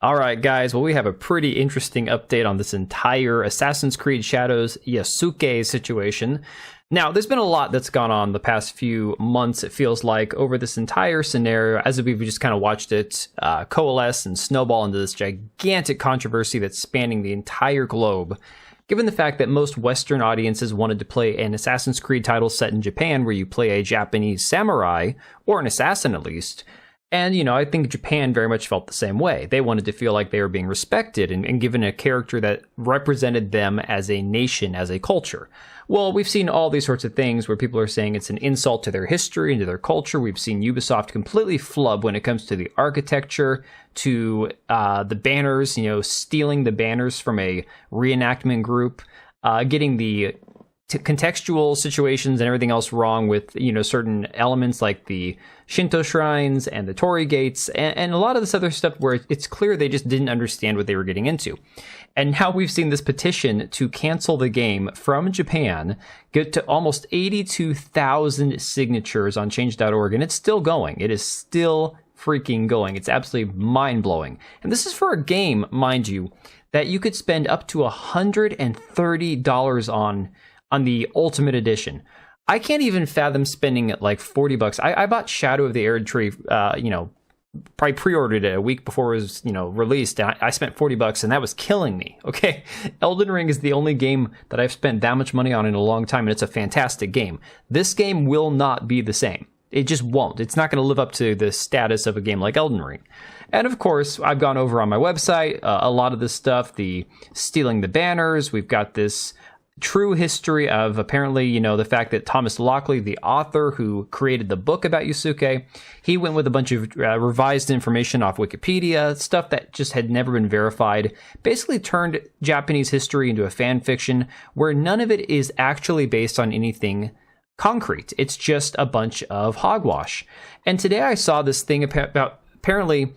All right, guys. Well, we have a pretty interesting update on this entire Assassin's Creed Shadows Yasuke situation. Now, there's been a lot that's gone on the past few months, it feels like, over this entire scenario, as we've just kind of watched it coalesce and snowball into this gigantic controversy that's spanning the entire globe. Given the fact that most Western audiences wanted to play an Assassin's Creed title set in Japan where you play a Japanese samurai, or an assassin at least. And, I think Japan very much felt the same way. They wanted to feel like they were being respected and given a character that represented them as a nation, as a culture. Well, we've seen all these sorts of things where people are saying it's an insult to their history and to their culture. We've seen Ubisoft completely flub when it comes to the architecture, to the banners, stealing the banners from a reenactment group, getting the contextual situations and everything else wrong with, certain elements like the Shinto shrines and the Torii gates and a lot of this other stuff where it's clear they just didn't understand what they were getting into. And now we've seen this petition to cancel the game from Japan get to almost 82,000 signatures on change.org, and it's still going. It is still freaking going. It's absolutely mind-blowing. And this is for a game, mind you, that you could spend up to $130 on the Ultimate Edition. I can't even fathom spending like $40. I bought Shadow of the Erdtree, probably pre-ordered it a week before it was, released. And I spent $40 and that was killing me. Okay. Elden Ring is the only game that I've spent that much money on in a long time. And it's a fantastic game. This game will not be the same. It just won't. It's not going to live up to the status of a game like Elden Ring. And of course, I've gone over on my website, a lot of this stuff, the stealing the banners. We've got this true history of apparently, the fact that Thomas Lockley, the author who created the book about Yasuke, he went with a bunch of revised information off Wikipedia, stuff that just had never been verified, basically turned Japanese history into a fan fiction where none of it is actually based on anything concrete. It's just a bunch of hogwash. And today I saw this thing about apparently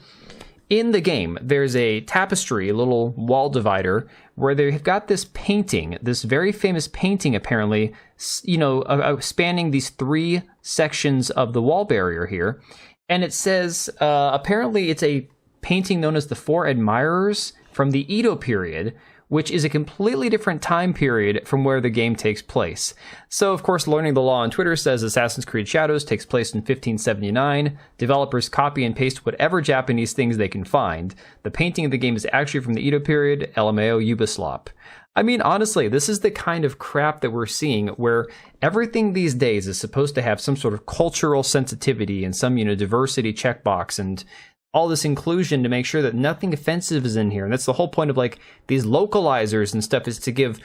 in the game, there's a tapestry, a little wall divider, where they've got this painting, this very famous painting, apparently, spanning these three sections of the wall barrier here. And it says, apparently it's a painting known as the Four Admirers from the Edo period, which is a completely different time period from where the game takes place. So, of course, Learning the Law on Twitter says Assassin's Creed Shadows takes place in 1579. Developers copy and paste whatever Japanese things they can find. The painting of the game is actually from the Edo period, LMAO Ubisoft. I mean, honestly, this is the kind of crap that we're seeing where everything these days is supposed to have some sort of cultural sensitivity and some, diversity checkbox and all this inclusion to make sure that nothing offensive is in here. And that's the whole point of these localizers and stuff, is to give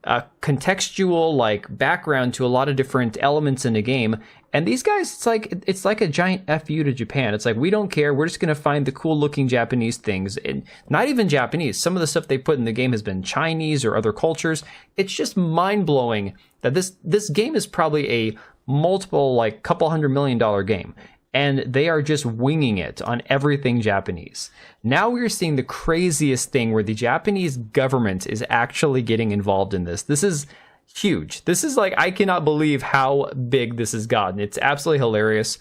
a contextual background to a lot of different elements in a game. And these guys, it's like a giant FU to Japan. It's like, we don't care. We're just going to find the cool looking Japanese things. And not even Japanese. Some of the stuff they put in the game has been Chinese or other cultures. It's just mind blowing that this game is probably a multiple, couple $100 million game. And they are just winging it on everything Japanese. Now we're seeing the craziest thing where the Japanese government is actually getting involved in this. This is huge. This is I cannot believe how big this has gotten. It's absolutely hilarious.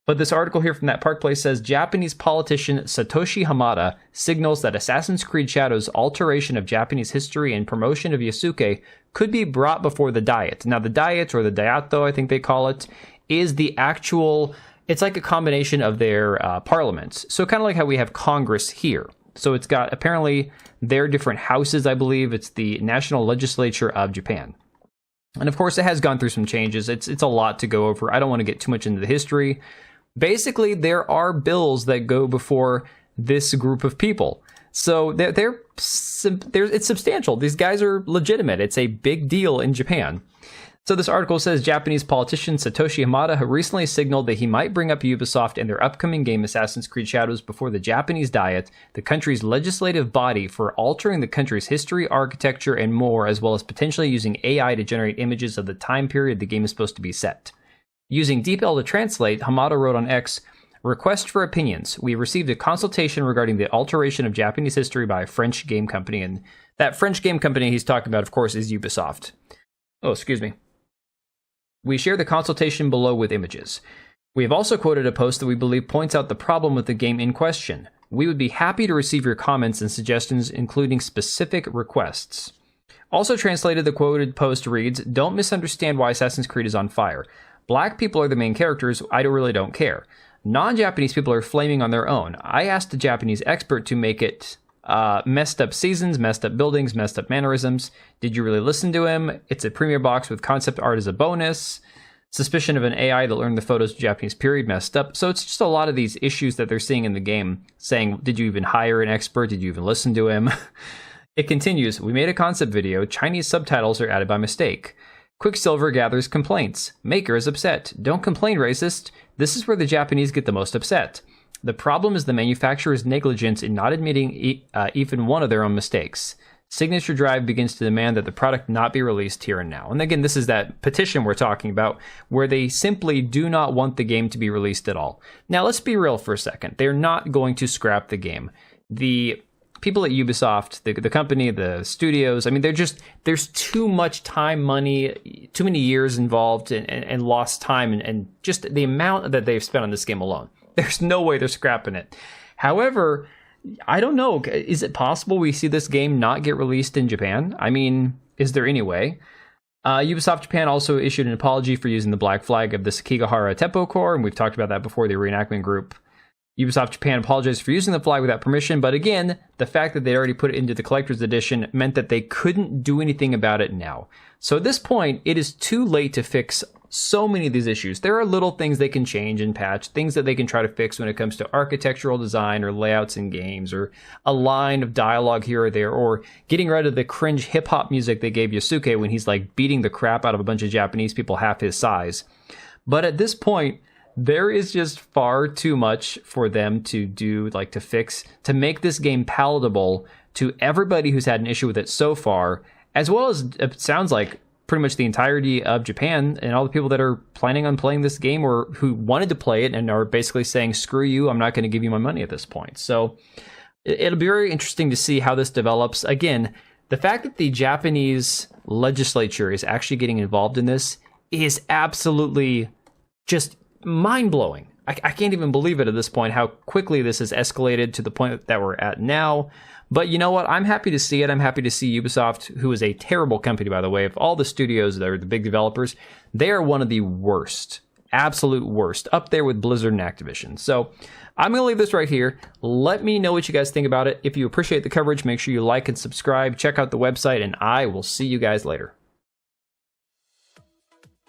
But this article here from that Park Place says Japanese politician Satoshi Hamada signals that Assassin's Creed Shadows' alteration of Japanese history and promotion of Yasuke could be brought before the Diet. Now the Diet, or the Daito, I think they call it, is the actual... It's like a combination of their parliaments. So kind of like how we have Congress here. So it's got apparently their different houses, I believe. It's the National Legislature of Japan. And of course, it has gone through some changes. It's a lot to go over. I don't want to get too much into the history. Basically, there are bills that go before this group of people. So it's substantial. These guys are legitimate. It's a big deal in Japan. So this article says Japanese politician Satoshi Hamada recently signaled that he might bring up Ubisoft and their upcoming game Assassin's Creed Shadows before the Japanese Diet, the country's legislative body, for altering the country's history, architecture, and more, as well as potentially using AI to generate images of the time period the game is supposed to be set. Using DeepL to translate, Hamada wrote on X, "Request for opinions. We received a consultation regarding the alteration of Japanese history by a French game company," and that French game company he's talking about, of course, is Ubisoft. Oh, excuse me. "We share the consultation below with images. We have also quoted a post that we believe points out the problem with the game in question. We would be happy to receive your comments and suggestions, including specific requests. Also translated, the quoted post reads, "Don't misunderstand why Assassin's Creed is on fire. Black people are the main characters. I really don't care. Non-Japanese people are flaming on their own. I asked a Japanese expert to make it messed up seasons, messed up buildings, messed up mannerisms. Did you really listen to him? It's a premiere box with concept art as a bonus. Suspicion of an AI that learned the photos of Japanese period messed up." So it's just a lot of these issues that they're seeing in the game, saying, did you even hire an expert? Did you even listen to him? It continues, "We made a concept video. Chinese subtitles are added by mistake. Quicksilver gathers complaints. Maker is upset. Don't complain, racist. This is where the Japanese get the most upset. The problem is the manufacturer's negligence in not admitting even one of their own mistakes. Signature Drive begins to demand that the product not be released here and now." And again, this is that petition we're talking about, where they simply do not want the game to be released at all. Now, let's be real for a second. They're not going to scrap the game. The people at Ubisoft, the company, the studios, I mean, there's too much time, money, too many years involved and lost time and just the amount that they've spent on this game alone. There's no way they're scrapping it. However, I don't know. Is it possible we see this game not get released in Japan? I mean, is there any way? Ubisoft Japan also issued an apology for using the black flag of the Sekigahara Teppo Corps, and we've talked about that before, the reenactment group. Ubisoft Japan apologized for using the flag without permission, but again, the fact that they already put it into the collector's edition meant that they couldn't do anything about it now. So at this point, it is too late to fix so many of these issues. There are little things they can change and patch, things that they can try to fix when it comes to architectural design or layouts in games, or a line of dialogue here or there, or getting rid of the cringe hip-hop music they gave Yasuke when he's like beating the crap out of a bunch of Japanese people half his size. But at this point, there is just far too much for them to do, like to fix, to make this game palatable to everybody who's had an issue with it so far, as well as it sounds like pretty much the entirety of Japan and all the people that are planning on playing this game or who wanted to play it and are basically saying, screw you, I'm not going to give you my money at this point. So it'll be very interesting to see how this develops. Again, the fact that the Japanese legislature is actually getting involved in this is absolutely just mind-blowing. I can't even believe it at this point, how quickly this has escalated to the point that we're at now. But you know what? I'm happy to see it. I'm happy to see Ubisoft, who is a terrible company, by the way. Of all the studios that are the big developers, they are one of the worst, absolute worst, up there with Blizzard and Activision. So I'm going to leave this right here. Let me know what you guys think about it. If you appreciate the coverage, make sure you like and subscribe. Check out the website, and I will see you guys later.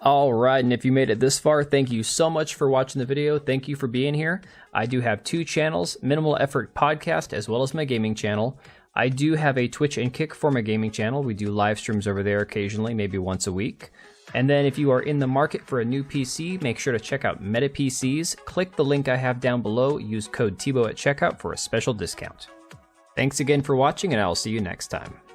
All right, and if you made it this far, thank you so much for watching the video. Thank you for being here. I do have two channels, Minimal Effort Podcast, as well as my gaming channel. I do have a Twitch and Kick for my gaming channel. We do live streams over there occasionally, maybe once a week. And then if you are in the market for a new PC, make sure to check out Meta PCs. Click the link I have down below. Use code TBO at checkout for a special discount. Thanks again for watching, and I'll see you next time.